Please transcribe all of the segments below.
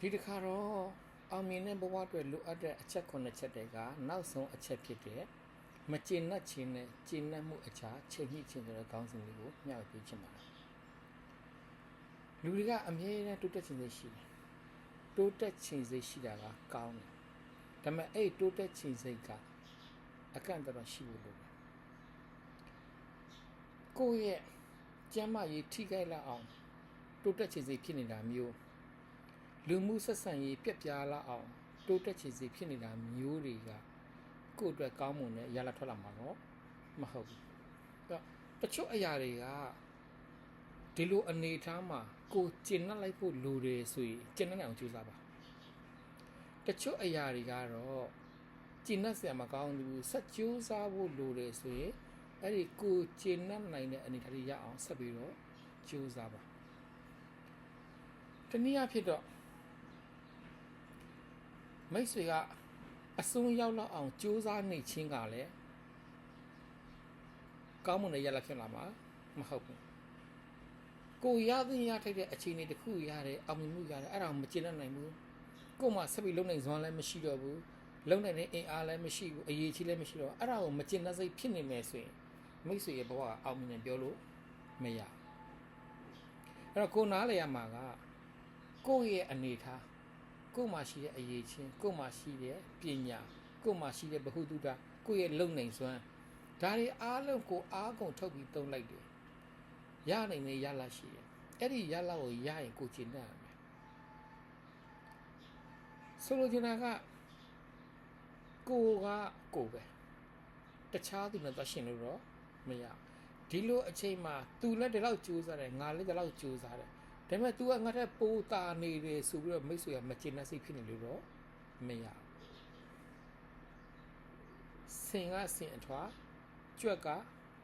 ဒီတစ်ခါတော့အောင်မြင်တဲ့ဘဝအတွက်လိုအပ်တဲ့အချက်9ချက်တွေကနောက်ဆုံးအချက်ဖြစ်တဲ့မကျေနပ်ခြင်းနဲ့ကျေနပ်မှုအချာချိန်ညှိခြင်းဆိုတဲ့ခေါင်းစဉ်လေးကိုမျှဝေပေးချင်ပါတယ်လူတွေကအမြဲတမ်းတိုးတက်ခြင်းစိတ်ရှိတယ်တိုးတက်ခြင်းစိတ်ရှိတာကကောင်းတယ်ဒါပေမဲ့အဲ့တိုးတက်ခြင်းစိတ်ကအကန့်အသတ်ရှိဖို့လိုတယ်ကိုယ့်ရဲ့ကျမ်းမာရေးထိခိုက်လောက်အောင်တိုးတက်ခြင်းစိတ်ဖြစ်နေတာမျိုးလူမှုဆက်ဆံရေးပြက်ပြားလာအောင်တိုးတက်ခြင်းစိတ်ဖြစ်နေတာမျိုးတွေကကိုယ့်အတွက်ကောင်းမွန်တဲ့ရလဒ်ထွက်လာမှာတော့မဟုတ်ဘူးတချို့အရာတွေကဒီလိုအနေအထားမှာကိုကျင့်နှက်လိုက်ဖို့လိုတယ်ဆိုရင်ကျင့်နှက်နိုင်အောင်ကြိုးစားပါတချို့အရာတွေကတော့ကျင့်နှက်စရာမကောင်းဘူးဆက်ကြိုးစားဖို့လိုတယ်ဆိုရင်အဲ့ဒီကိုကျင့်နှက်နိုင်တဲ့အနေအထားတွေရအောင်ဆက်ပြီးတော့ကြိုးစားပါတနည်းအားဖြင့်တော့မိတ်ဆွေကအဆုံးရောက်လောက်အောင်ကြိုးစားနေခြင်းကလည်းကောင်းမွန်တဲ့ရလဒ်ဖြစ်လာမှာမဟုတ်ဘူးကိုရသင့်ရထိုက်တဲ့အခြေအနေတစ်ခုရတယ်အောင်မြင်မှုရတယ်အဲ့ဒါမကျေနပ်နိုင်ဘူးကို့မှာဆက်ပြီးလုံနိုင်စွမ်းလည်းမရှိတော့ဘူးလုံနိုင်တဲ့အင်အားလည်းမရှိဘူးအရေးကြီးလည်းမရှိတော့အဲ့ဒါကိုမကျေနပ်စိတ်ဖြစ်နေမယ်ဆိုရင်မိတ်ဆွေရဲ့ဘဝကအောင်မြင်တယ်ပြောလို့မရအဲ့တော့ကိုနားလေရမှာကကိုယ့်ရဲ့အနေထားကိုယ်မှာရှိတဲ့အရေးချင်းကိုယ်မှာရှိတဲ့ပညာကိုယ်မှာရှိတဲ့ဗဟုသုတကိုယ့်ရဲ့လုံနိုင်စွမ်းဒါတွေအားလုံးကိုအားကုန်ထုတ်ပြီးသုံးလိုက်တယ်ရနိုင်နေရလာရှိတယ်အဲ့ဒီရလာကိုရရင်ကိုကျင့်တတ်ရမယ်ဆိုလိုချင်တာကကိုပဲတခြားသူနဲ့သွားရှင်လို့တော့မရဒီလိုအချိန်မှာသူလည်းဒီလောက်ကြိုးစားတယ်ငါလည်းဒီလောက်ကြိုးစားတယ်ဒါပေမဲ့ तू ကငါ့ထက်ပိုတာနေတယ်ဆိုပြီးတော့မိတ်ဆွေကမကျေနပ်စိတ်ဖြစ်နေလို့တော့မရစင်ကစင်အထွားကြွက်က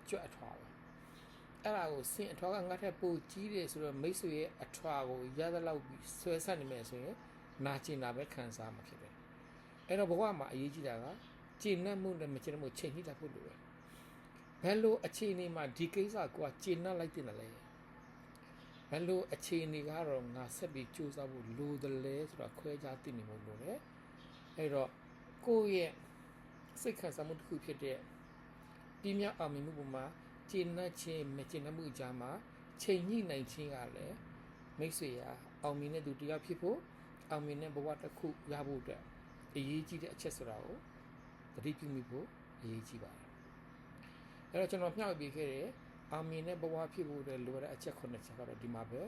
ကြွက်အထွားပဲအဲ့ဒါကိုစင်အထွားကငါ့ထက်ပိုကြီးတယ်ဆိုတော့မိတ်ဆွေရဲ့အထွားကိုရသလောက်ဆွဲဆက်နေမယ်ဆိုရင်နာကျင်တာပဲခံစားမှာဖြစ်တယ်အဲ့တော့ဘဝမှာအရေးကြီးတာကကျေနပ်မှုနဲ့မကျေနပ်မှုချိန်ညှိတတ်ဖို့လိုတယ်ဘယ်လိုအခြေအနေမှာဒီကိစ္စကိုကကျေနပ်လိုက်တင်တယ်လဲဘယ်လိုအခြေအနေကတော့ငါဆက်ပြီးစူးစမ်းဖို့လိုတယ်လဲဆိုတာခွဲခြားသိနေဖို့လိုတယ်အဲ့တော့ကိုယ့်ရဲ့စိတ်ခံစားမှုတစ်ခုဖြစ်တဲ့ပြင်းပြအောင်မြင်မှုပေါ်မှာကျေနပ်ခြင်းမကျေနပ်မှုအကြားမှာချိန်ညှိနိုင်ခြင်းကလည်းမိတ်ဆွေရာအောင်မြင်တဲ့သူတရားဖြစ်ဖို့အောင်မြင်တဲ့ဘဝတစ်ခုရဖို့အတွက်အရေးကြီးတဲ့အချက်ဆိုတာကိုသတိပြုမိဖို့အရေးကြီးပါတယ်အဲ့တော့ကျွန်တော်မျှဝေပေးခဲ့တဲ့အောင်မြင်တဲ့ဘဝဖြစ်ဖို့အတွက်လိုတဲ့အချက်9ချက်ကတော့ဒီမှာပဲ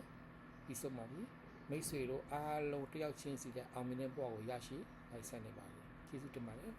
ပြီးဆုံးပါပြီမိတ်ဆွေတို့အားလုံးတယောက်ချင်းစီတဲ့အောင်မြင်တဲ့ဘဝကိုရရှိနိုင်ဆိုင်နေပါပြီကျေးဇူးတင်ပါတယ်